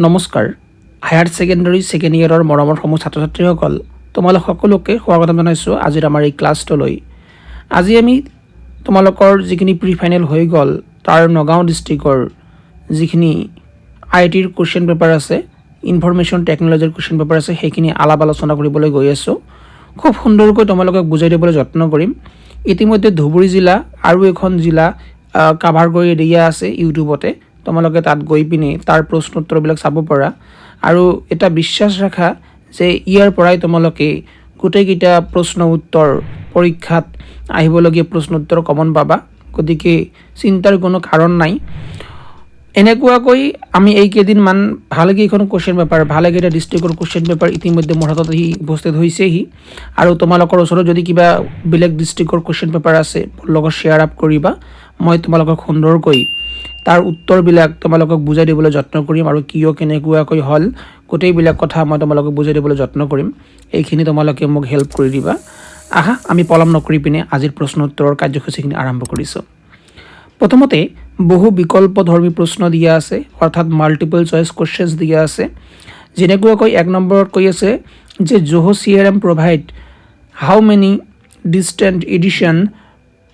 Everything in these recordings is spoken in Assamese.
নমস্কাৰ হায়াৰ ছেকেণ্ডাৰী ছেকেণ্ড ইয়েৰৰ মৰমৰ সমূহ ছাত্ৰ ছাত্ৰীসকল তোমালোক সকলোকে স্বাগতম জনাইছোঁ আজিৰ আমাৰ এই ক্লাছটোলৈ। আজি আমি তোমালোকৰ যিখিনি প্ৰি ফাইনেল হৈ গ'ল তাৰ নগাঁও ডিষ্ট্ৰিক্টৰ যিখিনি IITৰ কুৱেশ্যন পেপাৰ আছে, ইনফৰমেশ্যন টেকন'লজিৰ কুৱেশ্যন পেপাৰ আছে, সেইখিনি আলাপ আলোচনা কৰিবলৈ গৈ আছোঁ। খুব সুন্দৰকৈ তোমালোকক বুজাই দিবলৈ যত্ন কৰিম। ইতিমধ্যে ধুবুৰী জিলা আৰু এখন জিলা কাভাৰ কৰি দিয়া আছে ইউটিউবতে, তোমালোকে তাত গৈ পিনে তাৰ প্ৰশ্ন উত্তৰবিলাক চাব পাৰা আৰু এটা বিশ্বাস ৰাখা যে ইয়াৰ পৰাই তোমালোকে গোটেইকেইটা প্ৰশ্ন উত্তৰ পৰীক্ষাত আহিবলগীয়া প্ৰশ্ন উত্তৰ কমন পাবা, গতিকে চিন্তাৰ কোনো কাৰণ নাই। এনেকুৱাকৈ আমি এইকেইদিনমান ভালেকেইখন কুৱেশ্যন পেপাৰ, ভালেকেইটা ডিষ্ট্ৰিক্টৰ কুৱেশ্যন পেপাৰ ইতিমধ্যে মোৰ হাতত উপস্থিত হৈছেহি আৰু তোমালোকৰ ওচৰত যদি কিবা বেলেগ ডিষ্ট্ৰিক্টৰ কুৱেশ্যন পেপাৰ আছে মোৰ লগত শ্বেয়াৰ আপ কৰিবা। মই তোমালোকক সুন্দৰকৈ তাৰ উত্তৰবিলাক তোমালোকক বুজাই দিবলৈ যত্ন কৰিম আৰু কিয় কেনেকুৱাকৈ হ'ল গোটেইবিলাক কথা মই তোমালোকক বুজাই দিবলৈ যত্ন কৰিম। এইখিনি তোমালোকে মোক হেল্প কৰি দিবা। আহা আমি পলম নকৰি পিনে আজিৰ প্ৰশ্ন উত্তৰৰ কাৰ্যসূচীখিনি আৰম্ভ কৰিছোঁ। প্ৰথমতে বহু বিকল্পধৰ্মী প্ৰশ্ন দিয়া আছে, অৰ্থাৎ মাল্টিপল চইচ কুৱেশ্যনছ দিয়া আছে। যেনেকুৱাকৈ 1 নম্বৰত কৈ আছে যে Zoho CRM provide how many distinct edition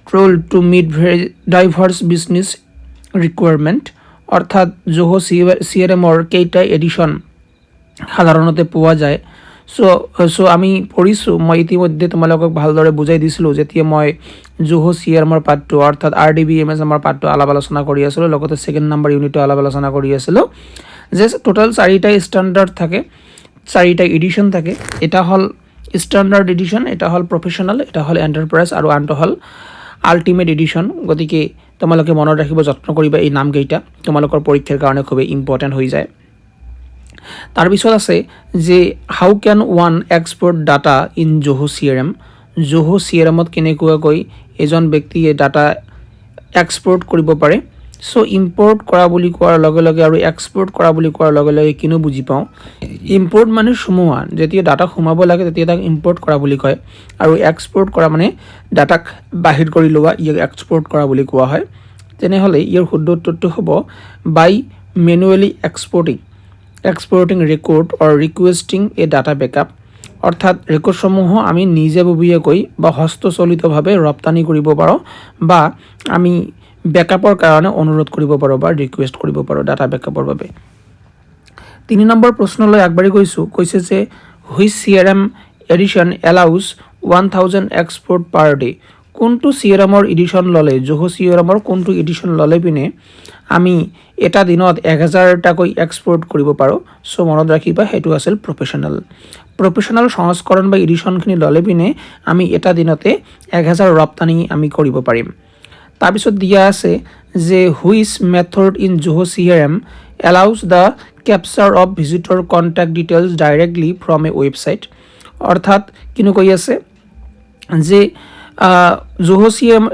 troll to meet very diverse business requirement, অৰ্থাৎ জোহো CRMৰ কেইটা এডিশ্যন সাধাৰণতে পোৱা যায়। চ' আমি পঢ়িছোঁ, মই ইতিমধ্যে তোমালোকক ভালদৰে বুজাই দিছিলোঁ যেতিয়া মই জোহো CRMৰ পাৰ্টটো অৰ্থাৎ RDBMSৰ পাৰ্টটো আলাপ আলোচনা কৰি আছিলোঁ, লগতে 2nd নম্বৰ ইউনিটো আলাপ আলোচনা কৰি আছিলোঁ যে টোটেল 4টা ষ্টেণ্ডাৰ্ড থাকে, 4টা এডিশ্যন থাকে। এটা হ'ল ষ্টেণ্ডাৰ্ড এডিশ্যন, এটা হ'ল প্ৰফেশ্যনেল, এটা হ'ল এণ্টাৰপ্ৰাইজ আৰু আনটো হ'ল আল্টিমেট এডিশ্যন। গতিকে তোমালোকে মনত ৰাখিব যত্ন কৰিবা, এই নামকেইটা তোমালোকৰ পৰীক্ষাৰ কাৰণে খুবেই ইম্পৰ্টেণ্ট হৈ যায়। তাৰপিছত আছে যে how can one export data in Zoho CRM, Zoho CRMত কেনেকুৱাকৈ এজন ব্যক্তিয়ে ডাটা এক্সপৰ্ট কৰিব পাৰে। চ' ইম্পৰ্ট কৰা বুলি কোৱাৰ লগে লগে আৰু এক্সপৰ্ট কৰা বুলি কোৱাৰ লগে লগে কিনো বুজি পাওঁ। ইম্পৰ্ট মানে সোমোৱা, যেতিয়া ডাটা সোমাব লাগে তেতিয়া তাক ইম্পৰ্ট কৰা বুলি কয়, আৰু এক্সপৰ্ট কৰা মানে ডাটাক বাহিৰ কৰি লোৱা, ইয়াক এক্সপৰ্ট কৰা বুলি কোৱা হয়। তেনেহ'লে ইয়াৰ শুদ্ধ উত্তৰটো হ'ব বাই মেনুৱেলি এক্সপৰ্টিং ৰেকৰ্ড অৰ ৰিকুৱেষ্টিং এ ডাটা বেকআপ, অৰ্থাৎ ৰেকৰ্ডসমূহ আমি নিজাববীয়াকৈ বা হস্তচলিতভাৱে ৰপ্তানি কৰিব পাৰোঁ বা আমি বেকআপৰ কাৰণে অনুৰোধ কৰিব পাৰোঁ বা ৰিকুৱেষ্ট কৰিব পাৰোঁ ডাটা বেকআপৰ বাবে। 3 নম্বৰ প্ৰশ্নলৈ আগবাঢ়ি গৈছোঁ। কৈছে যে which CRM edition allows 1000 export per day, কোনটো CRMৰ এডিশ্যন ল'লে, জোহো CRMৰ কোনটো এডিশ্যন ল'লে পিনে আমি এটা দিনত 1000টাকৈ এক্সপৰ্ট কৰিব পাৰোঁ। চ' মনত ৰাখিবা সেইটো আছিল প্ৰফেশ্যনেল সংস্কৰণ বা এডিশ্যনখিনি ল'লে পিনে আমি এটা দিনতে 1000 ৰপ্তানি আমি কৰিব পাৰিম। তাৰপিছত দিয়া আছে যে which method in Zoho CRM allows the capture of visitor contact details directly from a website, অৰ্থাৎ কিনো কৈ আছে যে জোহো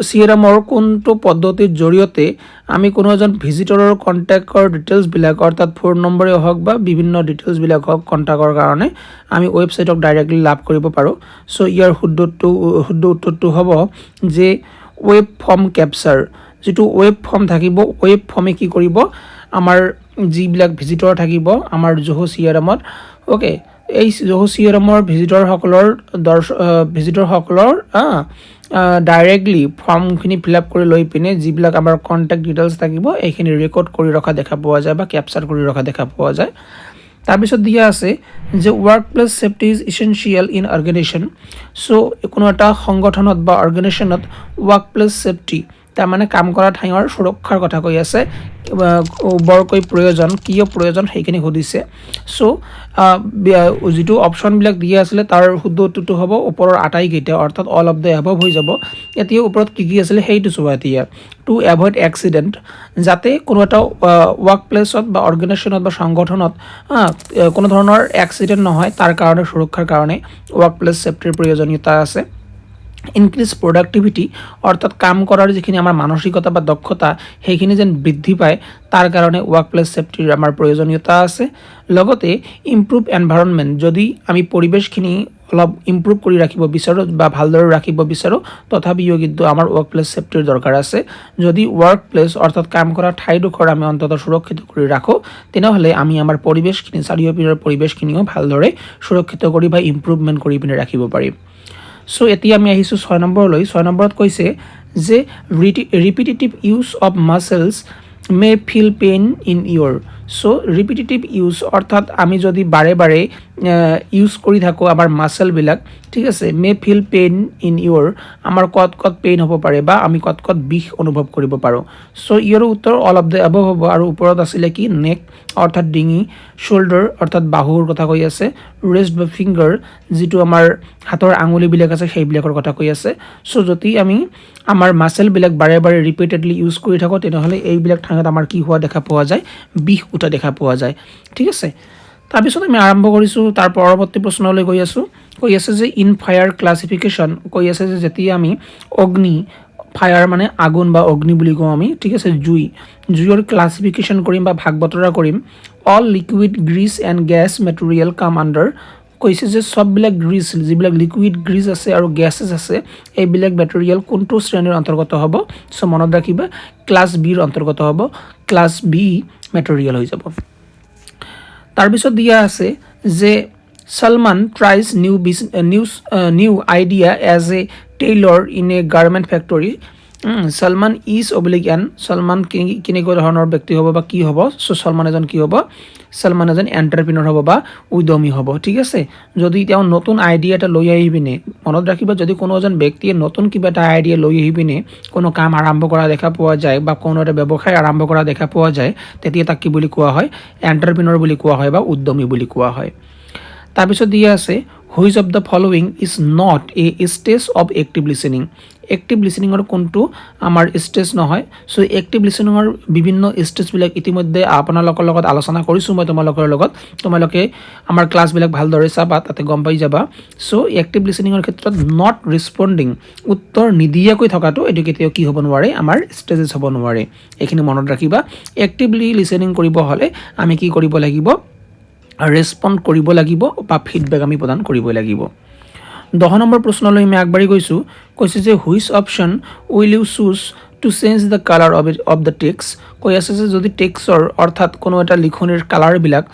CRMৰ কোনটো পদ্ধতিৰ জৰিয়তে আমি কোনো এজন ভিজিটৰৰ কণ্টেক্টৰ ডিটেইলছবিলাক, অৰ্থাৎ ফোন নম্বৰে হওক বা বিভিন্ন ডিটেইলছবিলাক হওক কণ্টেক্টৰ কাৰণে আমি ৱেবছাইটক ডাইৰেক্টলি লাভ কৰিব পাৰোঁ। চ' ইয়াৰ শুদ্ধ উত্তৰটো হ'ব যে ৱেব ফৰ্ম কেপচাৰ। যিটো ৱেব ফৰ্ম থাকিব, ৱেব ফৰ্মে কি কৰিব, আমাৰ যিবিলাক ভিজিটৰ থাকিব আমাৰ জোহো CRMত, অ'কে, এই জোহো CRMৰ ভিজিটৰসকলৰ ডাইৰেক্টলি ফৰ্মখিনি ফিল আপ কৰি লৈ পিনে যিবিলাক আমাৰ কণ্টেক্ট ডিটেইলছ থাকিব এইখিনি ৰেকৰ্ড কৰি ৰখা দেখা পোৱা যায় বা কেপচাৰ কৰি ৰখা দেখা পোৱা যায়। তাৰপিছত দিয়া আছে যে work place safety is essential in organisation. So' কোনো এটা সংগঠনত বা অৰ্গেনাইজেশ্যনত ৱৰ্ক প্লেচ ছেফটি তাৰমানে কাম কৰা ঠাইৰ সুৰক্ষাৰ কথা কৈ আছে, বৰকৈ প্ৰয়োজন, কিয় প্ৰয়োজন সেইখিনি সুধিছে। চ' যিটো অপশ্যনবিলাক দিয়া আছিলে তাৰ শুদ্ধ উত্তৰটো হ'ব ওপৰৰ আটাইকেইটা, অৰ্থাৎ অল অফ দ্য এভভ হৈ যাব। এতিয়া ওপৰত কি আছিলে সেইটো চোৱা এতিয়া, টু এভইড এক্সিডেণ্ট, যাতে কোনো এটা ৱৰ্ক প্লেচত বা অৰ্গেনাইজেশ্যনত বা সংগঠনত কোনো ধৰণৰ এক্সিডেণ্ট নহয় তাৰ কাৰণে, সুৰক্ষাৰ কাৰণে ৱৰ্ক প্লেচ ছেফটিৰ প্ৰয়োজনীয়তা আছে। ইনক্ৰিজ প্ৰডাক্টিভিটি, অৰ্থাৎ কাম কৰাৰ যিখিনি আমাৰ মানসিকতা বা দক্ষতা সেইখিনি যেন বৃদ্ধি পায় তাৰ কাৰণে ৱৰ্ক প্লেচ ছেফটিৰ আমাৰ প্ৰয়োজনীয়তা আছে। লগতে ইম্প্ৰুভ এনভাইৰনমেণ্ট, যদি আমি পৰিৱেশখিনি অলপ ইম্প্ৰুভ কৰি ৰাখিব বিচাৰোঁ বা ভালদৰে ৰাখিব বিচাৰোঁ তথাপিও কিন্তু আমাৰ ৱৰ্ক প্লেছ ছেফটিৰ দৰকাৰ আছে যদি ৱৰ্ক প্লেছ অৰ্থাৎ কাম কৰা ঠাইডোখৰ আমি অন্ততঃ সুৰক্ষিত কৰি ৰাখোঁ তেনেহ'লে আমি আমাৰ পৰিৱেশখিনি চাৰিওপিনৰ পৰিৱেশখিনিও ভালদৰে সুৰক্ষিত কৰি বা ইম্প্ৰুভমেণ্ট কৰি পিনে ৰাখিব পাৰিম চ' এতিয়া আমি আহিছোঁ 6 নম্বৰলৈ 6 নম্বৰত কৈছে যে repetitive use of muscles may feel pain in your so' repetitive use অৰ্থাৎ আমি যদি বাৰে বাৰে ইউজ কৰি থাকোঁ আমাৰ মাছলবিলাক ঠিক আছে মে ফিল পেইন ইন ইয়ৰ আমাৰ ক'ত পেইন হ'ব পাৰে বা আমি ক'ত বিষ অনুভৱ কৰিব পাৰোঁ চ' ইয়াৰ উত্তৰ অল অফ দ্য এবভ হ'ব আৰু ওপৰত আছিলে কি নেক অৰ্থাৎ ডিঙি শ্বল্ডাৰ অৰ্থাৎ বাহুৰ কথা কৈ আছে ৰেষ্ট বা ফিংগাৰ যিটো আমাৰ হাতৰ আঙুলিবিলাক আছে সেইবিলাকৰ কথা কৈ আছে চ' যদি আমি আমাৰ মাছলবিলাক বাৰে বাৰে ৰিপিটেডলি ইউজ কৰি থাকোঁ তেনেহ'লে এইবিলাক ঠাইত আমাৰ কি হোৱা দেখা পোৱা যায় বিষ উঠা দেখা পোৱা যায় ঠিক আছে তাৰপিছত আমি আৰম্ভ কৰিছোঁ তাৰ পৰৱৰ্তী প্ৰশ্নলৈ কৈ আছে যে ইন ফায়াৰ ক্লাছিফিকেশ্যন কৈ আছে যে যেতিয়া আমি অগ্নি ফায়াৰ মানে আগুন বা অগ্নি বুলি কওঁ আমি ঠিক আছে জুইৰ ক্লাছিফিকেশ্যন কৰিম বা ভাগ বতৰা কৰিম all liquid Greece and gas material কাম আণ্ডাৰ কৈছে যে সববিলাক গ্ৰীছ যিবিলাক লিকুইড গ্ৰীছ আছে আৰু গেছেছ আছে এইবিলাক মেটেৰিয়েল কোনটো শ্ৰেণীৰ অন্তৰ্গত হ'ব চ' মনত ৰাখিবা ক্লাছ বিৰ অন্তৰ্গত হ'ব ক্লাছ বি মেটেৰিয়েল হৈ যাব তাৰপিছত দিয়া আছে যে Salman tries new idea as a tailor in a garment factory. Salman is oblique and Salman কেনেকুৱা ধৰণৰ ব্যক্তি হ'ব বা কি হ'ব চ' Salman এজন কি হ'ব Salman এজন এণ্টাৰপ্ৰিনৰ হ'ব বা উদ্যমী হ'ব ঠিক আছে যদি তেওঁ নতুন আইডিয়া এটা লৈ আহি পিনে মনত ৰাখিবা যদি কোনো এজন ব্যক্তিয়ে নতুন কিবা এটা আইডিয়া লৈ আহি পিনে কোনো কাম আৰম্ভ কৰা দেখা পোৱা যায় বা কোনো এটা ব্যৱসায় আৰম্ভ কৰা দেখা পোৱা যায় তেতিয়া তাক কি বুলি কোৱা হয় এণ্টাৰপ্ৰিনৰ বুলি কোৱা হয় বা উদ্যমী বুলি কোৱা হয় তাৰপিছত দিয়া আছে which of the following is not a stage of active listening active লিসেনিঙৰ কোনটো আমাৰ ষ্টেজ নহয় চ' এক্টিভ লিসেনিঙৰ বিভিন্ন ষ্টেজবিলাক ইতিমধ্যে আপোনালোকৰ লগত আলোচনা কৰিছোঁ মই তোমালোকৰ লগত তোমালোকে আমাৰ ক্লাছবিলাক ভালদৰে চাবা তাতে গম পাই যাবা চ' এক্টিভ লিসেনিঙৰ ক্ষেত্ৰত নট ৰেছপণ্ডিং উত্তৰ নিদিয়াকৈ থকাটো এইটো কেতিয়াও কি হ'ব নোৱাৰে আমাৰ ষ্টেজেছ হ'ব নোৱাৰে এইখিনি মনত ৰাখিবা এক্টিভলি লিসেনিং কৰিব হ'লে আমি কি কৰিব লাগিব ৰেছপণ্ড কৰিব লাগিব বা ফিডবেক আমি প্ৰদান কৰিব লাগিব 10 নম্বৰ প্ৰশ্নলৈ আমি আগবাঢ়ি গৈছোঁ কৈছে যে which option will you choose to change the colour of the text কৈ আছে যে যদি টেক্সটৰ অৰ্থাৎ কোনো এটা লিখনিৰ কালাৰবিলাক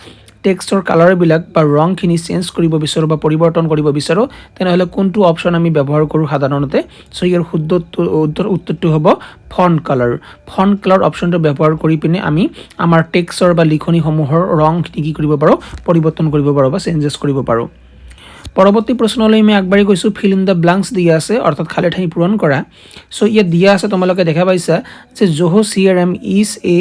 টেক্সটৰ কালাৰবিলাক বা ৰংখিনি চেঞ্জ কৰিব বিচাৰোঁ বা পৰিৱৰ্তন কৰিব বিচাৰোঁ তেনেহ'লে কোনটো অপশ্যন আমি ব্যৱহাৰ কৰোঁ সাধাৰণতে চ' ইয়াৰ শুদ্ধ উত্তৰটো হ'ব ফণ্ট কালাৰ অপশ্যনটো ব্যৱহাৰ কৰি পিনে আমি আমাৰ টেক্সটৰ বা লিখনিসমূহৰ ৰংখিনি কি কৰিব পাৰোঁ পৰিৱৰ্তন কৰিব পাৰোঁ বা চেঞ্জেছ কৰিব পাৰোঁ পৰৱৰ্তী প্ৰশ্নলৈ আমি আগবাঢ়ি গৈছোঁ ফিল ইন দ্য ব্লাংকছ দিয়া আছে অৰ্থাৎ খালী ঠাই পূৰণ কৰা চ' ইয়াত দিয়া আছে তোমালোকে দেখা পাইছা যে Zoho CRM is a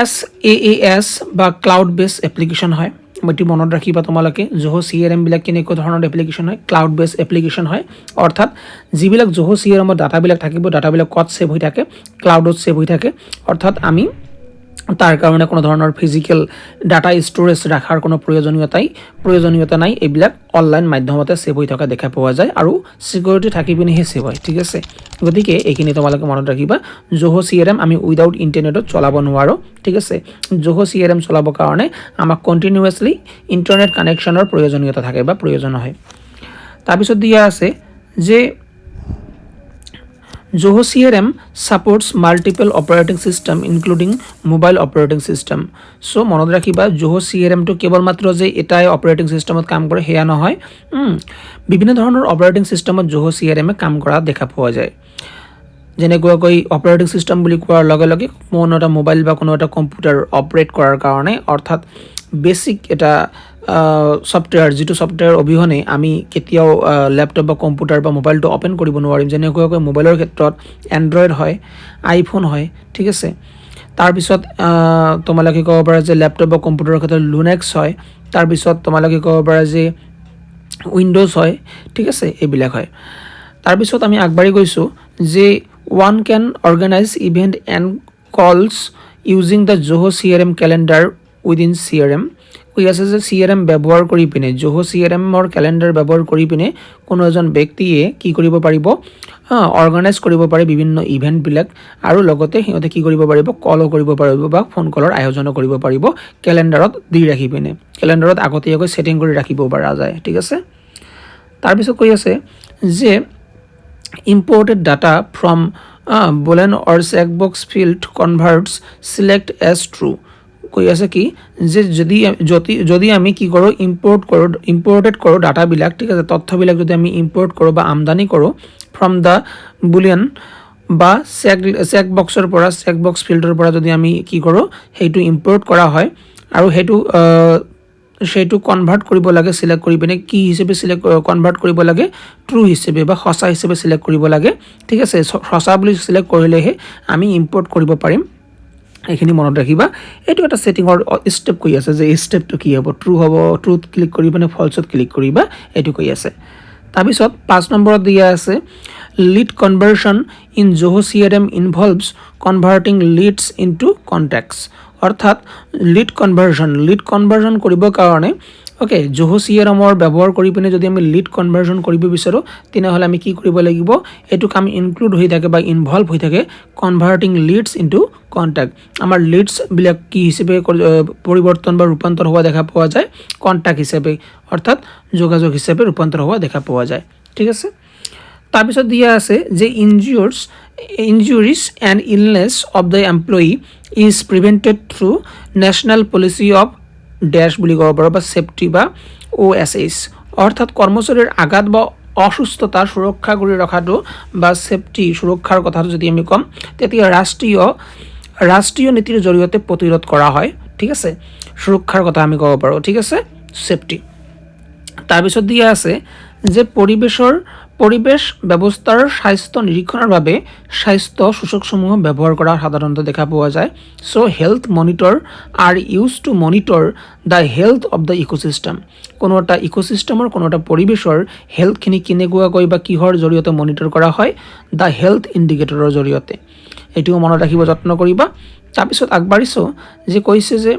SaaS বা ক্লাউড বেছ এপ্লিকেশ্যন হয় এইটো মনত ৰাখিবা তোমালোকে জোহো CRM বিলাক কেনেকুৱা ধৰণৰ এপ্লিকেশ্যন হয় ক্লাউড বেছ এপ্লিকেশ্যন হয় অৰ্থাৎ যিবিলাক জোহো CRMৰ ডাটাবিলাক থাকিব ডাটাবিলাক ক'ত ছেভ হৈ থাকে ক্লাউডত ছেভ হৈ থাকে অৰ্থাৎ আমি তাৰ কাৰণে কোনো ধৰণৰ ফিজিকেল ডাটা ষ্ট'ৰেজ ৰাখাৰ কোনো প্ৰয়োজনীয়তা নাই এইবিলাক অনলাইন মাধ্যমতে ছেভ হৈ থকা দেখা পোৱা যায় আৰু সিকিউৰিটি থাকি পিনেহে ছেভ হয় ঠিক আছে গতিকে এইখিনি তোমালোকে মনত ৰাখিবা জোহো CRM আমি উইদাউট ইণ্টাৰনেটত চলাব নোৱাৰোঁ ঠিক আছে জোহো CRM চলাবৰ কাৰণে আমাক কণ্টিনিউৱাছলি ইণ্টাৰনেট কানেকশ্যনৰ প্ৰয়োজনীয়তা থাকে বা প্ৰয়োজন হয় তাৰপিছত দিয়া আছে যে Zoho CRM supports multiple operating system including mobile operating system. So মনত ৰাখিবা Zoho CRM টো কেৱল মাত্ৰ যে এটাই অপাৰেটিং সিস্টেমত কাম কৰে হেয়া নহয় বিভিন্ন ধৰণৰ অপাৰেটিং সিস্টেমত Zoho CRM কাম কৰা দেখা পোৱা যায় যেনেকৈ অপাৰেটিং সিস্টেম বুলি কোৱাৰ লগে লগে কোনো এটা মোবাইল বা কোনো এটা কম্পিউটাৰ অপাৰেট কৰাৰ কাৰণে অৰ্থাৎ বেসিক এটা সফটওয়্যাৰ যেটো সফটওয়্যাৰ অবিহনে আমি কেতিয়াও ল্যাপটপ বা কম্পিউটাৰ বা মোবাইলটো ওপেন কৰিব নোৱাৰিম যেনেকৈ মোবাইলৰ ক্ষেত্ৰত এন্ড্ৰইড হয় আইফোন হয় ঠিক আছে তাৰ পিছত তোমালোকে ক'ব পাৰা যে ল্যাপটপ বা কম্পিউটাৰৰ ক্ষেত্ৰত লুনেক্স হয় তাৰ পিছত তোমালোকে ক'ব পাৰা যে উইন্ডোজ হয় ঠিক আছে এইবিলাক হয় তাৰ পিছত আমি আগবাঢ়ি গৈছোঁ যে one can organize event and calls using the Zoho CRM calendar within CRM কৈ আছে যে CRM ব্যৱহাৰ কৰি পিনে Zoho CRM ৰ ক্যালেন্ডাৰ ব্যৱহাৰ কৰি পিনে কোনো এজন ব্যক্তিয়ে কি কৰিব পাৰিব অৰ্গানাইজ কৰিব পাৰে বিভিন্ন ইভেন্ট বিলাক আৰু লগতে হিতে কি কৰিব পাৰিব কল কৰিব পাৰিব বা ফোন কলৰ আয়োজন কৰিব পাৰিব ক্যালেন্ডাৰত দি ৰাখি পিনে ক্যালেন্ডাৰত আগতীয়াকৈ সেটিং কৰি ৰাখিব পৰা যায় ঠিক আছে তাৰপিছত কৈ আছে যে imported data from boolean or checkbox field converts select as true কৈ আছে কি যে যদি আমি কি কৰোঁ ইম্পৰ্টেড কৰোঁ ডাটাবিলাক ঠিক আছে তথ্যবিলাক যদি আমি ইম্পৰ্ট কৰোঁ বা আমদানি কৰোঁ ফ্ৰম দ্য বুলিয়ান বা চেকবক্সৰ পৰা চেকবক্স ফিল্ডৰ পৰা যদি আমি কি কৰোঁ সেইটো ইম্পৰ্ট কৰা হয় আৰু সেইটো কনভাৰ্ট কৰিব লাগে সিলেক্ট কৰি পিনে কি হিচাপে কনভাৰ্ট কৰিব লাগে ট্ৰু হিচাপে বা সঁচা হিচাপে সিলেক্ট কৰিব লাগে ঠিক আছে সঁচা বুলি সিলেক্ট কৰিলেহে আমি ইম্পৰ্ট কৰিব পাৰিম এইখিনি মনত ৰাখিবা এইটো এটা সেটিংৰ স্টেপ কৈ আছে যে এই স্টেপটো কি হ'ব ট্ৰু হ'ব ট্ৰুথ ক্লিক কৰি পিনে ফলছত ক্লিক কৰিবা এইটো কৈ আছে তাৰপিছত 5 নম্বৰত দিয়া আছে lead conversion in Zoho CRM involves converting leads into contacts অৰ্থাৎ lead conversion কৰিবৰ কাৰণে ওকে Zoho CRM ব্যৱহাৰ কৰি পিনে যদি আমি lead conversion কৰিব বিচাৰো তেনেহলে আমি কি কৰিব লাগিব এটো কাম ইনক্লুড হৈ থাকে বা ইনভলভ হৈ থাকে converting leads into contact আমাৰ leads বিলাক কি হিচাপে পৰিৱৰ্তন বা ৰূপান্তৰ হোৱা দেখা পোৱা যায় কন্টাক্ট হিচাপে অৰ্থাৎ যোগাযোগ হিচাপে ৰূপান্তৰ হোৱা দেখা পোৱা যায় ঠিক আছে তাৰপিছত দিয়া আছে যে injuries and illness of the employee is prevented through national policy of dash বুলি ক'ব পাৰো বা সেফটি বা OSS অৰ্থাৎ কৰ্মচাৰীৰ আঘাত বা অসুস্থতা সুৰক্ষা কৰি ৰখাটো বা সেফটি সুৰক্ষাৰ কথাটো যদি আমি কম তেতিয়া ৰাষ্ট্ৰীয় নীতিৰ জৰিয়তে প্ৰতিৰোধ কৰা হয় ঠিক আছে সুৰক্ষাৰ কথা আমি ক'ব পাৰো ঠিক আছে সেফটি তাৰপিছত দিয়া আছে যে পৰিবেশ ব্যৱস্থাৰ স্বাস্থ্য নিৰীক্ষণৰ বাবে স্বাস্থ্য সূচকসমূহ ব্যৱহাৰ কৰা সাধাৰণতে দেখা পোৱা যায় so health monitor R use to monitor the health of the ecosystem কোনো এটা ইকোসিস্টেমৰ কোনো এটা পৰিবেশৰ হেলথখিনি কেনেকুৱাকৈ বা কিহৰ জৰিয়তে মনিটৰ কৰা হয় দ্য হেলথ ইণ্ডিকেটৰৰ জৰিয়তে এইটোও মনত ৰাখিব যত্ন কৰিবা তাৰপিছত আগবাঢ়িছো যে কৈছে যে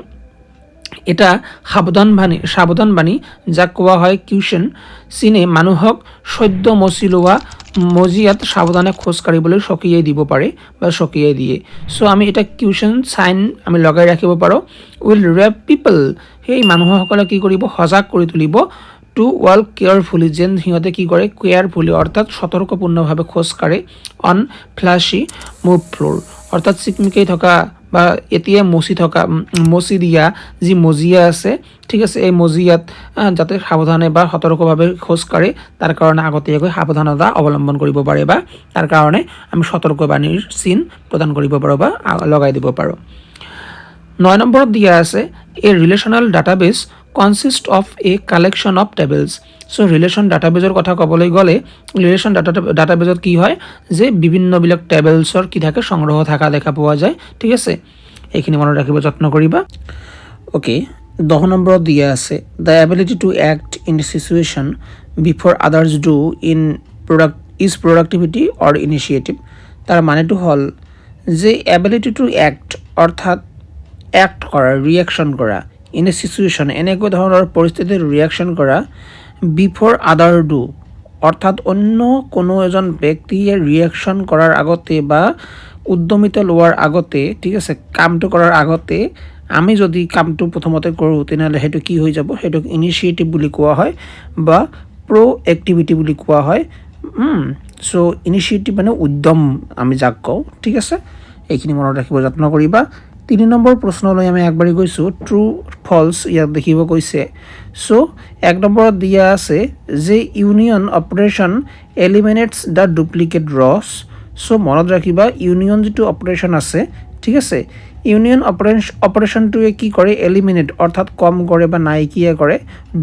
এটা সাৱধান বাণী যাক কোৱা হয় কিউশন চিনে মানুহক সদ্য মচি লোৱা মজিয়াত সাৱধানে খোজ কাঢ়িবলৈ সকিয়াই দিব পাৰে বা সকিয়াই দিয়ে সো আমি এটা কিউশন সাইন আমি লগাই ৰাখিব পাৰো উইল ৰেপ পিপল সেই মানুহসকলে কি কৰিব সজাগ কৰি তুলিব টু ৱাক কেয়াৰফুলি যেন সিহঁতে কি কৰে কেয়াৰফুলি অৰ্থাৎ সতৰ্কপূৰ্ণভাৱে খোজ কাঢ়ে অন ফ্লাশি মুভ ফ্লোৰ অৰ্থাৎ চিকমিকাই থকা বা এতিয়া মচি দিয়া যি মজিয়া আছে ঠিক আছে এই মজিয়াত যাতে সাৱধানে বা সতৰ্কভাৱে খোজ কাঢ়ে তাৰ কাৰণে আগতীয়াকৈ সাৱধানতা অৱলম্বন কৰিব পাৰে বা তাৰ কাৰণে আমি সতৰ্কবাণীৰ চিন প্ৰদান কৰিব পাৰো বা লগাই দিব পাৰো 9 নম্বৰত দিয়া আছে এ relational database consist of a collection of tables so relation database কথা ক'বলৈ গ'লে relation database কি হয় যে বিভিন্ন বিলাক টেবলছৰ কি থাকে সংগ্ৰহ থাকা দেখা পোৱা যায় ঠিক আছে এইখিনি মনত ৰাখিব যত্ন কৰিবা ওকে 10 নম্বৰত দিয়া আছে the ability to act in a situation before others do in productivity or initiative তাৰ মানেটো হল যে ability to act অৰ্থাৎ act কৰা ৰিঅ্যাকশন কৰা in a situation এনেকৈ ধৰণৰ পৰিস্থিতিৰ ৰিঅ্যাকশন কৰা বিফৰ আদাৰ ডু অৰ্থাৎ অন্য কোনো এজন ব্যক্তিয়ে ৰিঅ্যাকশন কৰাৰ আগতে বা উদ্যমিতা লোৱাৰ আগতে ঠিক আছে কামটো কৰাৰ আগতে আমি যদি কামটো প্ৰথমতে কৰোঁ তেনেহলে হেতু কি হৈ যাব হেতু ইনিশিয়েটিভ বুলি কোৱা হয় বা প্ৰ'এক্টিভিটি বুলি কোৱা হয় সো ইনিশিয়েটিভ মানে উদ্যম আমি যাক কওঁ ঠিক আছে এইখিনি মনত ৰাখিব যত্ন কৰিবা 3 নম্বৰ প্ৰশ্নলৈ আমি আগবাঢ়ি গৈছো ট্ৰু ফলছ ইয়াত দেখিব কৈছে সো 1 নম্বৰত দিয়া আছে যে union operation eliminates the duplicate ৰস সো মনত ৰাখিবা ইউনিয়ন যেটো অপাৰেশন আছে ঠিক আছে ইউনিয়ন অপাৰেশনটোৱে কি কৰে এলিমিনেট অৰ্থাৎ কম কৰে বা নাইকিয়া কৰে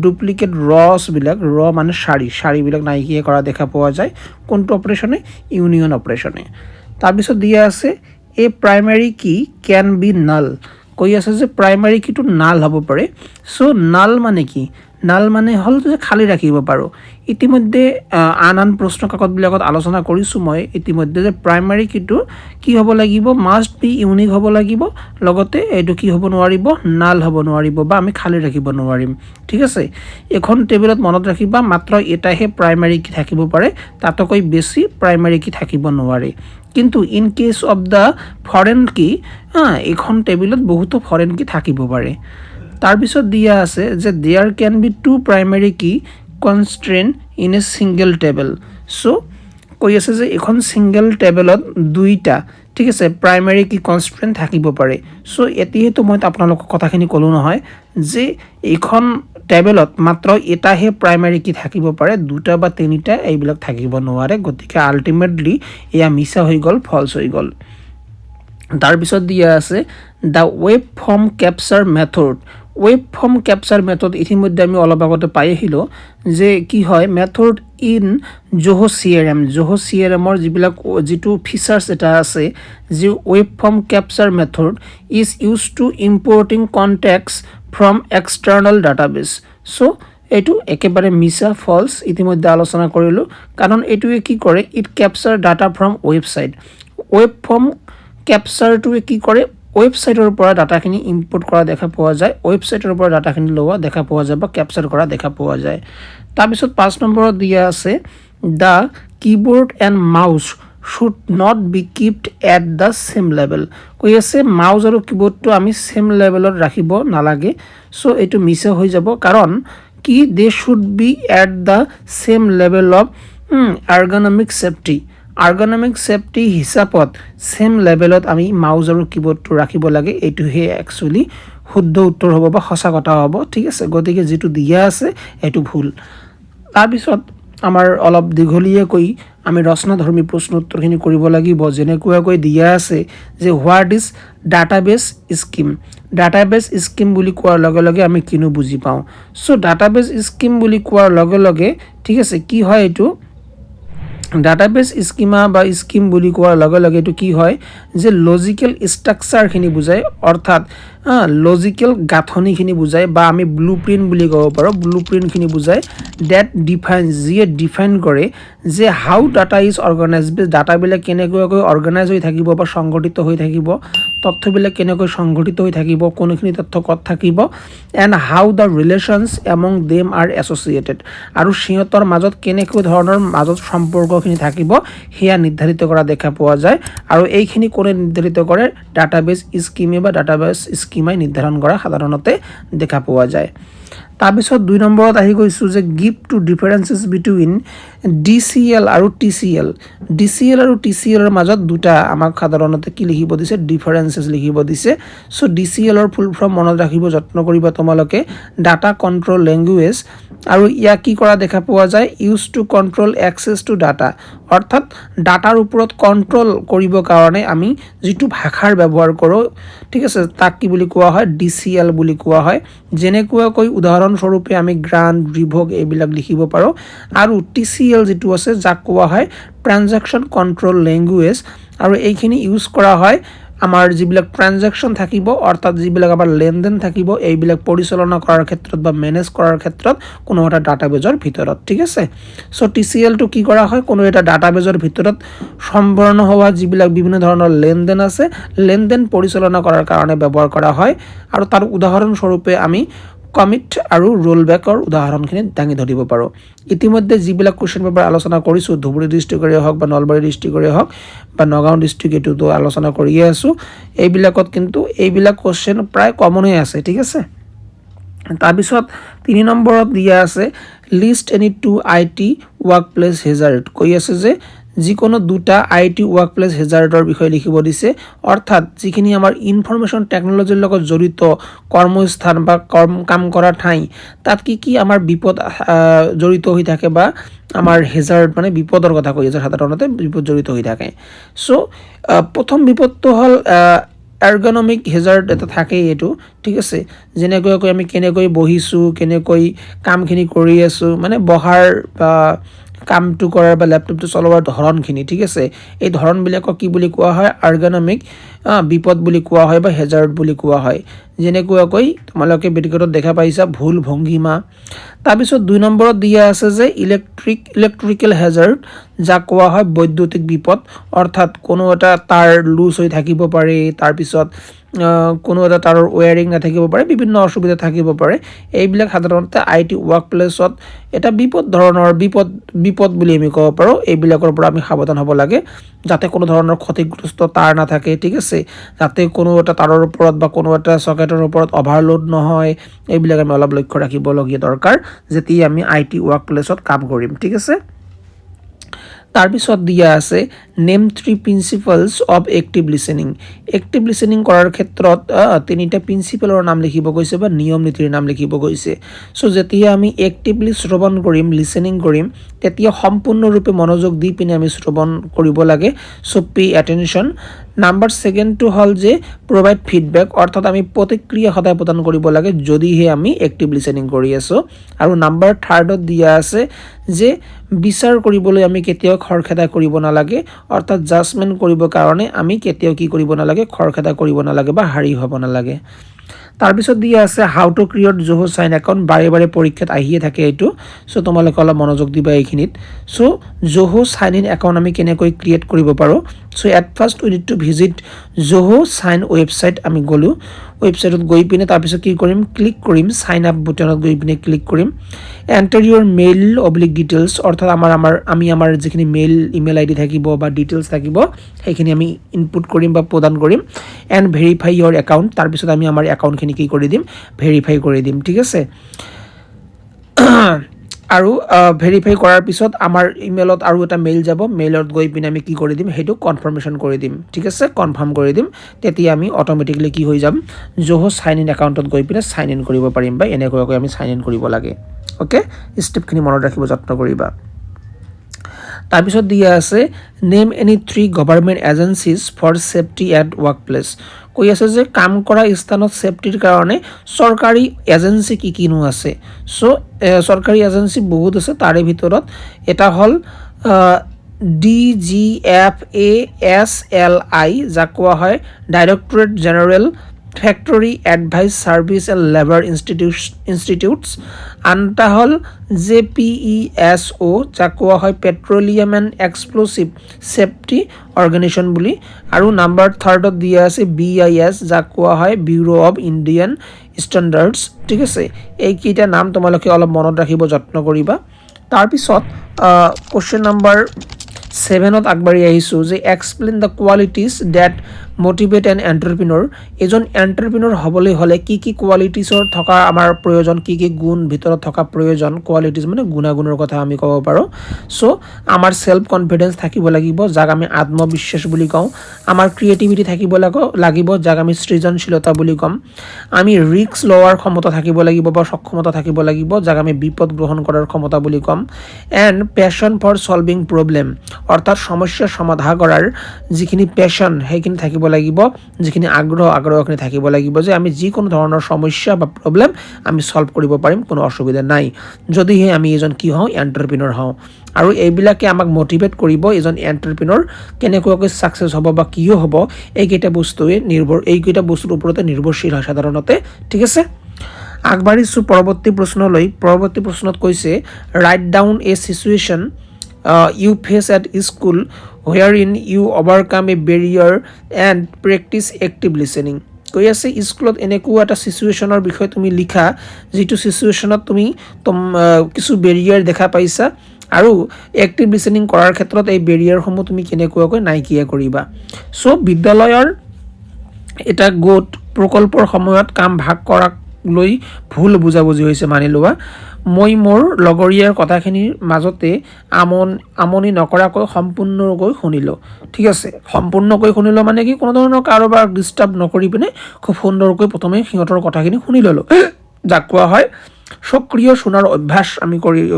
ডুপ্লিকেট ৰস বিলাক ৰ মানে শাৰী বিলাক নাইকিয়া কৰা দেখা পোৱা যায় কোনটো অপাৰেশনে ইউনিয়ন অপাৰেশনে তাৰপিছত দিয়া আছে a primary key can be null কৈ আছে যে primary key টো null হ'ব পাৰে সো null মানে কি null মানে হল যে খালি ৰাখিব পাৰো ইতিমধ্যে আন প্ৰশ্ন কাকত বিলাকত আলোচনা কৰিছো মই ইতিমধ্যে যে primary key টো কি হ'ব লাগিব must be unique হ'ব লাগিব লগতে এটো কি হ'ব নোৱাৰিব null হ'ব নোৱাৰিব বা আমি খালি ৰাখিব নোৱাৰিম ঠিক আছে এখন টেবুলত মনত ৰাখিবা মাত্ৰ এটাহে primary key থাকিব পাৰে তাতকৈ বেছি primary key থাকিব নোৱাৰে কিন্তু in case of the foreign কি এখন টেবিলত বহুত ফৰেন কি থাকিব পাৰে তাৰ পিছত দিয়া আছে যে there can be two primary key constraint in a single table. So' কৈ আছে যে এখন ছিংগল টেবলত দুইটা ঠিক আছে প্ৰাইমেৰী কি কনষ্ট্ৰেণ্ট থাকিব পাৰে। চ' এতিয়াতো মই আপোনালোকক কথাখিনি ক'লোঁ নহয় যে এইখন টেবলত মাত্ৰ এটাহে প্ৰাইমেৰী কি থাকিব পাৰে, দুটা বা তিনিটা এইবিলাক থাকিব নোৱাৰে। গতিকে আল্টিমেটলি এয়া মিছা হৈ গ'ল, ফলছ হৈ গ'ল। তাৰপিছত দিয়া আছে the web form capture method. Web form capture method ইতিমধ্যে আমি অলপ আগতে পাই আহিলোঁ যে কি হয় method in Zoho' CRM। Zoho' CRMৰ যিটো ফিচাৰ্ছ এটা আছে যি web form capture method is use to importing contacts from external database. So' এইটো একেবাৰে মিছা, ফলছ ইতিমধ্যে আলোচনা কৰিলোঁ। কাৰণ এইটোৱে কি কৰে, it capture data from website. Web form কেপচাৰটোৱে কি কৰে, ৱেবছাইটৰ পৰা ডাটাখিনি ইম্পৰ্ট কৰা দেখা পোৱা যায়, ৱেবছাইটৰ পৰা ডাটাখিনি লোৱা দেখা পোৱা যায় বা কেপচাৰ কৰা দেখা পোৱা যায়। তাৰপিছত 5 নম্বৰত দিয়া আছে the keyboard and mouse should not be keeped at the same level. কৈ আছে মাউচ আৰু কীবৰ্ডটো আমি ছেম লেভেলত ৰাখিব নালাগে। চ' এইটো মিছা হৈ যাব, কাৰণ কি they should be at the same level of ergonomic safety. Ergonomic safety হিচাপত ছেম লেভেলত আমি মাউচ আৰু কীবৰ্ডটো ৰাখিব লাগে। এইটোহে একচুৱেলি শুদ্ধ উত্তৰ হ'ব বা সঁচা কথা হ'ব, ঠিক আছে। গতিকে যিটো দিয়া আছে এইটো ভুল। তাৰপিছত আমাৰ অলপ দীঘলীয়াকৈ আমি ৰচনাধৰ্মী প্ৰশ্ন উত্তৰখিনি কৰিব লাগিব। যেনেকুৱাকৈ দিয়া আছে যে what is database scheme. Database scheme বুলি কোৱাৰ লগে লগে আমি কিনো বুজি পাওঁ। চ' ডাটাবেছ স্কিম বুলি কোৱাৰ লগে লগে ঠিক আছে কি হয়, এইটো ডাটাবেছ স্কিমা বা স্কিম বুলি কোৱাৰ লগে লগে এইটো কি হয় যে লজিকেল ষ্ট্ৰাকচাৰখিনি বুজায়, অৰ্থাৎ লজিকেল গাঁথনিখিনি বুজায় বা আমি ব্লু প্ৰিণ্ট বুলি ক'ব পাৰোঁ। ব্লু প্ৰিণ্টখিনি বুজায় ডেট ডিফাইন, যিয়ে ডিফাইন কৰে যে হাউ ডাটা ইজ অৰ্গেনাইজ, ডাটাবিলাক কেনেকুৱাকৈ অৰ্গেনাইজ হৈ থাকিব বা সংগঠিত হৈ থাকিব, তথ্যবিলাক কেনেকৈ সংগঠিত হৈ থাকিব, কোনোখিনি তথ্য ক'ত থাকিব, and how the relations among them R associated, আৰু সিহঁতৰ মাজত কেনেকুৱা ধৰণৰ মাজত সম্পৰ্কখিনি থাকিব সেয়া নিৰ্ধাৰিত কৰা দেখা পোৱা যায়। আৰু এইখিনি কোনে নিৰ্ধাৰিত কৰে, ডাটাবেছ স্কিমে বা ডাটাবেছ স্কিমাই নিৰ্ধাৰণ কৰা সাধাৰণতে দেখা পোৱা যায়। তাৰপিছত 2 নম্বৰত আহি গৈছোঁ যে give two differences between DCL আৰু TCL। DCL আৰু TCLৰ মাজত দুটা আমাক সাধাৰণতে কি লিখিব দিছে, ডিফাৰেঞ্চেছ লিখিব দিছে। চ' DCLৰ ফুল ফৰ্ম মনত ৰাখিব যত্ন কৰিবা তোমালোকে, ডাটা কণ্ট্ৰল লেংগুৱেজ। আৰু ইয়াক কি কৰা দেখা পোৱা যায়, use to control access to data, অৰ্থাৎ ডাটাৰ ওপৰত কণ্ট্ৰল কৰিবৰ কাৰণে আমি যিটো ভাষাৰ ব্যৱহাৰ কৰোঁ ঠিক আছে তাক কি বুলি কোৱা হয়, DCL বুলি কোৱা হয়। যেনেকুৱাকৈ উদাহৰণস্বৰূপে আমি গ্ৰাণ্ট, ৰিভোক এইবিলাক লিখিব পাৰোঁ। আৰু TCL যিটো আছে যাক কোৱা হয় ট্ৰানজেকশ্যন কণ্ট্ৰল লেংগুৱেজ। আৰু এইখিনি ইউজ কৰা হয় আমাৰ যিবিলাক ট্ৰানজেকশ্যন থাকিব, অৰ্থাৎ যিবিলাক আমাৰ লেনদেন থাকিব, এইবিলাক পৰিচালনা কৰাৰ ক্ষেত্ৰত বা মেনেজ কৰাৰ ক্ষেত্ৰত কোনো এটা ডাটাবেজৰ ভিতৰত, ঠিক আছে। চ' TCLটো কি কৰা হয়, কোনো এটা ডাটাবেজৰ ভিতৰত সম্পন্ন হোৱা যিবিলাক বিভিন্ন ধৰণৰ লেনদেন আছে, লেনদেন পৰিচালনা কৰাৰ কাৰণে ব্যৱহাৰ কৰা হয়। আৰু তাৰ উদাহৰণস্বৰূপে আমি কমিট আৰু ৰোলবেকৰ উদাহৰণখিনি দাঙি ধৰিব পাৰোঁ। ইতিমধ্যে যিবিলাক কুৱেশ্যন পেপাৰ আলোচনা কৰিছোঁ, ধুবুৰী ডিষ্ট্ৰিক্টৰে হওক বা নলবাৰী ডিষ্ট্ৰিক্টৰে হওক বা নগাঁও ডিষ্ট্ৰিক্ট, এইটোতো আলোচনা কৰিয়ে আছোঁ। এইবিলাকত কিন্তু এইবিলাক কুৱেশ্যন প্ৰায় কমনেই আছে, ঠিক আছে। তাৰপিছত 3 নম্বৰত দিয়া আছে list any 2 IT work place hazard. কৈ আছে যে যিকোনো 2টা IT ৱৰ্ক প্লেছ হেজাৰ্ডৰ বিষয়ে লিখিব দিছে, অৰ্থাৎ যিখিনি আমাৰ ইনফৰমেশ্যন টেকন'লজিৰ লগত জড়িত কৰ্মস্থান বা কাম কৰা ঠাই, তাত কি কি আমাৰ বিপদ জড়িত হৈ থাকে বা আমাৰ হেজাৰ্ড মানে বিপদৰ কথা কৈ আছে, সাধাৰণতে বিপদ জড়িত হৈ থাকে। চ' প্ৰথম বিপদটো হ'ল এৰ্গনমিক হেজাৰ্ড এটা থাকেই এইটো, ঠিক আছে। যেনেকুৱাকৈ আমি কেনেকৈ বহিছোঁ, কেনেকৈ কামখিনি কৰি আছোঁ, মানে বহাৰ বা কামটো কৰাৰ বা লেপটপটো চলোৱাৰ ধৰণখিনি, ঠিক আছে। এই ধৰণবিলাকক কি বুলি কোৱা হয়, আৰ্গনমিক বিপদ বুলি কোৱা হয় বা হেজাৰ্ড বুলি কোৱা হয়। যেনেকুৱাকৈ তোমালোকে বেটিকটত দেখা পাইছা ভুল ভংগীমা। তাৰপিছত 2 নম্বৰত দিয়া আছে যে ইলেক্ট্ৰিকেল হেজাৰ্ড, যাক কোৱা হয় বৈদ্যুতিক বিপদ, অৰ্থাৎ কোনো এটা তাঁৰ লুজ হৈ থাকিব পাৰে, তাৰপিছত কোনো এটা তাৰৰ ৱেয়াৰিং নাথাকিব পাৰে, বিভিন্ন অসুবিধা থাকিব পাৰে। এইবিলাক সাধাৰণতে IT ৱৰ্ক প্লেছত এটা বিপদ বুলি আমি ক'ব পাৰোঁ। এইবিলাকৰ পৰা আমি সাৱধান হ'ব লাগে, যাতে কোনো ধৰণৰ ক্ষতিগ্ৰস্ত তাঁৰ নাথাকে, ঠিক আছে, যাতে কোনো এটা তাঁৰৰ ওপৰত বা কোনো এটা চকেটৰ ওপৰত অভাৰলোড নহয়, এইবিলাক আমি অলপ লক্ষ্য ৰাখিবলগীয়া দৰকাৰ যেতিয়া আমি IT ৱৰ্ক প্লেছত কাম কৰিম, ঠিক আছে। তাৰপিছত দিয়া আছে name 3 principles of active listening. Active listening কৰাৰ ক্ষেত্ৰত তিনিটা প্ৰিন্সিপালৰ নাম লিখিব কৈছে বা নিয়ম নীতিৰ নাম লিখিব কৈছে। চ' যেতিয়া আমি এক্টিভলি শ্ৰৱণ কৰিম, লিসেনিং কৰিম, তেতিয়া সম্পূৰ্ণৰূপে মনোযোগ দি পিনে আমি শ্ৰৱণ কৰিব লাগে। চ' পে এটেনশ্যন। নাম্বাৰ ছেকেণ্ডটো হ'ল যে প্ৰভাইড ফিডবেক, অৰ্থাৎ আমি প্ৰতিক্ৰিয়া সদায় প্ৰদান কৰিব লাগে যদিহে আমি এক্টিভ লিসেনিং কৰি আছোঁ। আৰু নাম্বাৰ থাৰ্ডত দিয়া আছে যে বিচাৰ কৰিবলৈ আমি কেতিয়াও খৰখেদা কৰিব নালাগে, অৰ্থাৎ জাজমেণ্ট কৰিবৰ কাৰণে আমি কেতিয়াও কি কৰিব নালাগে, খৰখেদা কৰিব নালাগে বা হাৰি হ'ব নালাগে। তাৰপিছত দিয়া আছে how to create Zoho sign account. বাৰে বাৰে পৰীক্ষাত আহিয়ে থাকে এইটো, চ' তোমালোকে অলপ মনোযোগ দিবা এইখিনিত। So' Zoho sign in account আমি কেনেকৈ ক্ৰিয়েট কৰিব পাৰোঁ। So' at first we need to visit Zoho sign website. আমি গ'লোঁ ৱেবছাইটত গৈ পিনে তাৰপিছত কি কৰিম, ক্লিক কৰিম চাইন আপ বুটানত গৈ পিনে ক্লিক কৰিম। এণ্টাৰ ইউৰ মেইল অব্লিক ডিটেইলছ, অৰ্থাৎ আমাৰ যিখিনি ইমেইল ID থাকিব বা ডিটেইলছ থাকিব সেইখিনি আমি ইনপুট কৰিম বা প্ৰদান কৰিম। এণ্ড ভেৰিফাই ইয়ৰ একাউণ্ট, তাৰপিছত আমি আমাৰ একাউণ্টখিনি কি কৰি দিম, ভেৰিফাই কৰি দিম, ঠিক আছে। আৰু ভেৰিফাই কৰাৰ পিছত আমাৰ ইমেইলত আৰু এটা মেইল যাব, মেইলত গৈ পিনে আমি কি কৰি দিম, সেইটো কনফাৰ্মেশ্যন কৰি দিম, ঠিক আছে, কনফাৰ্ম কৰি দিম। তেতিয়া আমি অট'মেটিকলি কি হৈ যাম, জহো চাইন ইন একাউণ্টত গৈ পিনে চাইন ইন কৰিব পাৰিম বা এনেকুৱাকৈ আমি চাইন ইন কৰিব লাগে। অ'কে, ষ্টেপখিনি মনত ৰাখিব যত্ন কৰিবা। তাৰপিছত দিয়া আছে name any 3 government agencies for safety at work place. কৈ আছে যে কাম কৰা স্থানত ছেফটিৰ কাৰণে চৰকাৰী এজেঞ্চি কি কিনো আছে। চ' চৰকাৰী এজেঞ্চি বহুত আছে, তাৰে ভিতৰত এটা হ'ল DGFASLI, যাক কোৱা হয় directorate general factory advice service and labour institutes. আনটা হ'ল JPESO, যাক কোৱা হয় petroleum and explosive safety organisation বুলি। আৰু নাম্বাৰ থাৰ্ডত দিয়া আছে BIS, যাক কোৱা হয় ব্যুৰ' অৱ ইণ্ডিয়ান ষ্টেণ্ডাৰ্ডছ, ঠিক আছে। এইকেইটা নাম তোমালোকে অলপ মনত ৰাখিব যত্ন কৰিবা। তাৰপিছত কুৱেশ্যন নাম্বাৰ 7ত আগবাঢ়ি আহিছোঁ যে explain the qualities that motivate an entrepreneur. এজন এণ্টাৰপ্ৰিনৰ হ'বলৈ হ'লে কি কি কোৱালিটিছৰ থকা আমাৰ প্ৰয়োজন, কি কি গুণ ভিতৰত থকা প্ৰয়োজন, কোৱালিটিজ মানে গুণাগুণৰ কথা আমি ক'ব পাৰোঁ। চ' আমাৰ ছেল্ফ কনফিডেঞ্চ থাকিব লাগিব, যাক আমি আত্মবিশ্বাস বুলি কওঁ। আমাৰ ক্ৰিয়েটিভিটি থাকিব লাগিব, যাক আমি সৃজনশীলতা বুলি ক'ম। আমি ৰিস্ক লোৱাৰ ক্ষমতা থাকিব লাগিব বা সক্ষমতা থাকিব লাগিব, যাক আমি বিপদ গ্ৰহণ কৰাৰ ক্ষমতা বুলি ক'ম। And passion for solving problem, অৰ্থাৎ সমস্যাৰ সমাধান কৰাৰ যিখিনি পেশ্যন সেইখিনি থাকিব লাগিব, যিখিনি আগ্ৰহখিনি থাকিব লাগিব যে আমি যিকোনো ধৰণৰ সমস্যা বা প্ৰব্লেম আমি চল্ভ কৰিব পাৰিম, কোনো অসুবিধা নাই, যদিহে আমি এজন কি হওঁ, এণ্টাৰপ্ৰিনৰ হওঁ। আৰু এইবিলাকে আমাক মটিভেট কৰিব এজন এণ্টাৰপ্ৰিনৰ কেনেকুৱাকৈ ছাকচেছ হ'ব বা কিয় হ'ব, এইকেইটা বস্তুৰ ওপৰতে নিৰ্ভৰশীল হয় সাধাৰণতে, ঠিক আছে। আগবাঢ়িছোঁ পৰৱৰ্তী প্ৰশ্নলৈ। পৰৱৰ্তী প্ৰশ্নত কৈছে write down a situation you face at school wherein you overcome a barrier and practice active listening. কৈ আছে স্কুলত এনেকুৱা এটা চিচুৱেশ্যনৰ বিষয়ে তুমি লিখা, যিটো চিচুৱেশ্যনত তুমি কিছু বেৰিয়াৰ দেখা পাইছা আৰু এক্টিভ লিসেনিং কৰাৰ ক্ষেত্ৰত এই বেৰিয়াৰসমূহ তুমি কেনেকুৱাকৈ নাইকিয়া কৰিবা। চ' বিদ্যালয়ৰ এটা গোট প্ৰকল্পৰ সময়ত কাম ভাগ কৰাক লৈ ভুল বুজাবুজি হৈছে, মানি লোৱা। মই মোৰ লগৰীয়াৰ কথাখিনিৰ মাজতে আমনি নকৰাকৈ সম্পূৰ্ণকৈ শুনিলোঁ, ঠিক আছে। সম্পূৰ্ণকৈ শুনিলোঁ মানে কি, কোনো ধৰণৰ কাৰোবাৰ ডিষ্টাৰ্ব নকৰি পিনে খুব সুন্দৰকৈ প্ৰথমে সিহঁতৰ কথাখিনি শুনি ল'লোঁ, যাক কোৱা হয় সক্ৰিয় শুনাৰ অভ্যাস আমি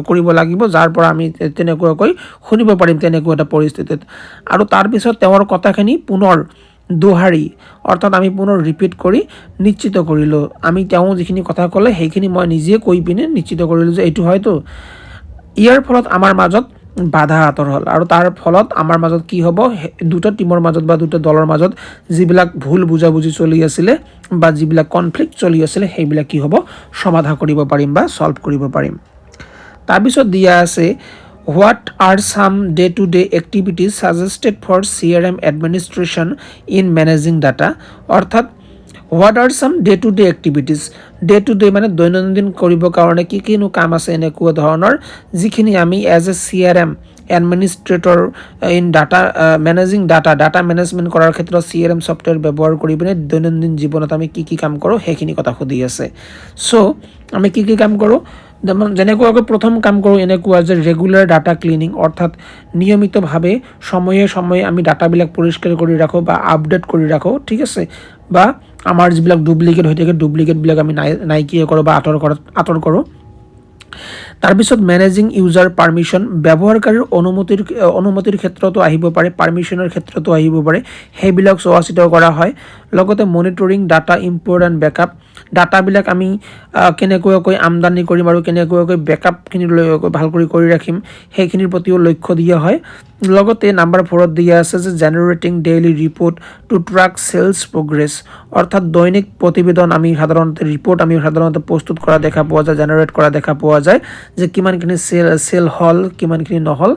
কৰিব লাগিব, যাৰ পৰা আমি তেনেকুৱাকৈ শুনিব পাৰিম তেনেকুৱা এটা পৰিস্থিতিত। আৰু তাৰপিছত তেওঁৰ কথাখিনি পুনৰ দোহাৰি, অৰ্থাৎ আমি পুনৰ ৰিপিট কৰি নিশ্চিত কৰিলোঁ, আমি তেওঁ যিখিনি কথা ক'লে সেইখিনি মই নিজে কৈ পিনে নিশ্চিত কৰিলোঁ যে এইটো হয়তো। ইয়াৰ ফলত আমাৰ মাজত বাধা আঁতৰ হ'ল, আৰু তাৰ ফলত আমাৰ মাজত কি হ'ব, দুটা টিমৰ মাজত বা দুটা দলৰ মাজত যিবিলাক ভুল বুজাবুজি চলি আছিলে বা যিবিলাক কনফ্লিক্ট চলি আছিলে সেইবিলাক কি হ'ব, সমাধান কৰিব পাৰিম বা সলভ কৰিব পাৰিম। তাৰপিছত দিয়া আছে what are some day to day activities suggested for CRM administration in managing data. অৰ্থাৎ what are some day to day activities, day to day মানে দৈনন্দিন কৰিবৰ কাৰণে কি কিনো কাম আছে এনেকুৱা ধৰণৰ যিখিনি আমি as a CRM administrator in data managing data management কৰাৰ ক্ষেত্ৰত CRM ছফ্টৱেৰ ব্যৱহাৰ কৰি পিনে দৈনন্দিন জীৱনত আমি কি কাম কৰোঁ সেইখিনি কথা সুধি আছে। চ' আমি কি কাম কৰোঁ, যেনেকুৱাকৈ প্ৰথম কাম কৰোঁ এনেকুৱা যে ৰেগুলাৰ ডাটা ক্লিনিং, অৰ্থাৎ নিয়মিতভাৱে সময়ে সময়ে আমি ডাটাবিলাক পৰিষ্কাৰ কৰি ৰাখোঁ বা আপডেট কৰি ৰাখোঁ, ঠিক আছে, বা আমাৰ যিবিলাক ডুপ্লিকেট হৈ থাকে ডুপ্লিকেটবিলাক আমি নাইকিয়া কৰোঁ বা আঁতৰ কৰোঁ। তাৰপিছত মেনেজিং ইউজাৰ পাৰ্মিশ্যন, ব্যৱহাৰকাৰীৰ অনুমতিৰ ক্ষেত্ৰতো আহিব পাৰে, পাৰ্মিশ্যনৰ ক্ষেত্ৰতো আহিব পাৰে, সেইবিলাক চোৱা চিতা কৰা হয়। লগতে monitoring data import and backup, ডাটাবিলাক আমি কেনেকুৱাকৈ আমদানি কৰিম আৰু কেনেকুৱাকৈ বেকআপখিনি ভালকৈ কৰি ৰাখিম সেইখিনিৰ প্ৰতিও লক্ষ্য দিয়া হয়। লগতে নাম্বাৰ 4ত দিয়া আছে যে generating daily report to track sales progress, অৰ্থাৎ দৈনিক প্ৰতিবেদন আমি সাধাৰণতে প্ৰস্তুত কৰা দেখা পোৱা যায়, জেনেৰেট কৰা দেখা পোৱা যায় যে কিমানখিনি চেল হ'ল কিমানখিনি নহ'ল,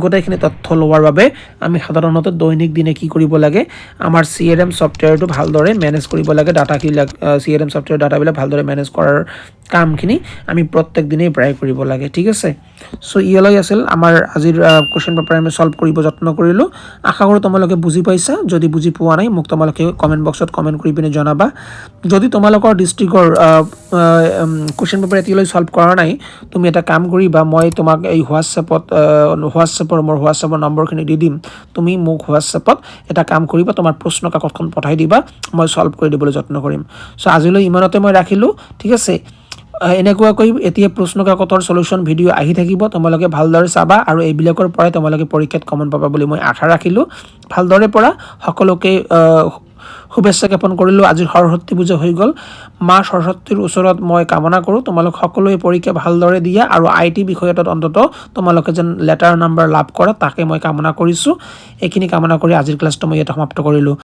গোটেইখিনি তথ্য লোৱাৰ বাবে আমি সাধাৰণতে দৈনিক দিনে কি কৰিব লাগে, আমাৰ CRM ছফ্টৱেৰটো ভালদৰে মেনেজ কৰিব লাগে, ডাটাবিলাক CRM ছফ্টৱেৰ ডাটাবিলাক ভালদৰে মেনেজ কৰাৰ কামখিনি আমি প্ৰত্যেক দিনেই প্ৰায় কৰিব লাগে, ঠিক আছে। চ' ইয়ালৈ আছিল আমাৰ আজিৰ কুৱেশ্যন পেপাৰ আমি সলভ কৰিব যত্ন কৰিলোঁ। আশা কৰোঁ তোমালোকে বুজি পাইছা, যদি বুজি পোৱা নাই মোক তোমালোকে কমেণ্ট বক্সত কমেণ্ট কৰি পিনে জনাবা। যদি তোমালোকৰ ডিষ্ট্ৰিক্টৰ কুৱেশ্যন পেপাৰ এতিয়ালৈ সলভ কৰা নাই, তুমি এটা কাম কৰিবা, মই তোমাক এই মোৰ হোৱাটছএপৰ নম্বৰখিনি দি দিম, তুমি মোক হোৱাটছএপত এটা কাম কৰিবা, তোমাৰ প্ৰশ্ন কাকতখন পঠাই দিবা, মই সলভ কৰি দিবলৈ যত্ন কৰিম। চ' আজিলৈ ইমানতে মই ৰাখিলোঁ, ঠিক আছে। এনেকুৱাকৈ এতিয়া প্ৰশ্ন কাকতৰ সলিউশ্যন ভিডিঅ' আহি থাকিব, তোমালোকে ভালদৰে চাবা আৰু এইবিলাকৰ পৰাই তোমালোকে পৰীক্ষাত কমন পাবা বুলি মই আশা ৰাখিলোঁ। ভালদৰে পঢ়া, সকলোকে শুভেচ্ছা জ্ঞাপন কৰিলোঁ। আজি সৰস্বতী পূজা হৈ গ'ল, মা সৰস্বতীৰ ওচৰত মই কামনা কৰোঁ তোমালোক সকলোৱে পৰীক্ষা ভালদৰে দিয়া আৰু IT বিষয়টোত অন্ততঃ তোমালোকে যেন লেটাৰ নম্বৰ লাভ কৰা তাকে মই কামনা কৰিছোঁ। এইখিনি কামনা কৰি আজিৰ ক্লাছটো মই ইয়াতে সমাপ্ত কৰিলোঁ।